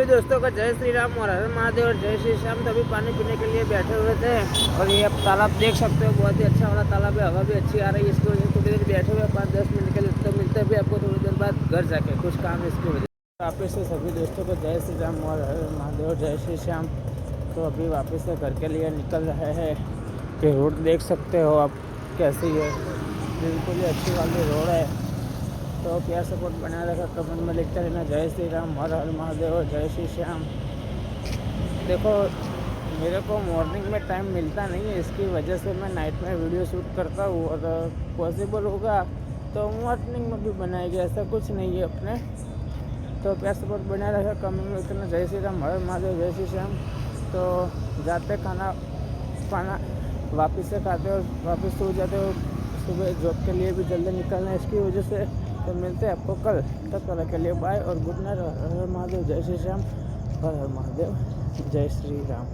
सभी दोस्तों का जय श्री राम और हर महादेव और जय श्री श्याम। तो अभी पानी पीने के लिए बैठे हुए थे और ये आप तालाब देख सकते हो, बहुत ही अच्छा वाला तालाब है। हवा भी अच्छी आ रही है, इसकी वजह से थोड़ी देर बैठे हुए 5-10 मिनट के लिए। तो मिलते भी आपको थोड़ी देर बाद घर जाके, कुछ काम है इसकी वजह से। वापस से सभी दोस्तों को जय श्री राम और हर महादेव और जय श्री श्याम। तो अभी वापस से घर के लिए निकल रहे हैं कि रोड देख सकते हो आप कैसी है, बिल्कुल ही अच्छी वाली रोड है। तो प्यार सपोर्ट बना रखा, कमेंट में लिखते रहना जय श्री राम हर हर महादेव और जय श्री श्याम। देखो मेरे को मॉर्निंग में टाइम मिलता नहीं है, इसकी वजह से मैं नाइट में वीडियो शूट करता हूँ और पॉसिबल होगा तो मॉर्निंग में भी बनाएगी, ऐसा कुछ नहीं है अपने। तो प्यार सपोर्ट बना रखा, कमेंट में लिखना जय श्री राम हर महादेव जय श्री श्याम। तो जाते खाना पाना वापस से खाते हो, वापस सो जाते हो, सुबह जॉब के लिए भी जल्दी निकलना है, इसकी वजह से। तो मिलते हैं आपको कल, तब तक के लिए बाय और गुड नाइट। हर हर महादेव जय श्री श्याम, हर हर महादेव जय श्री राम।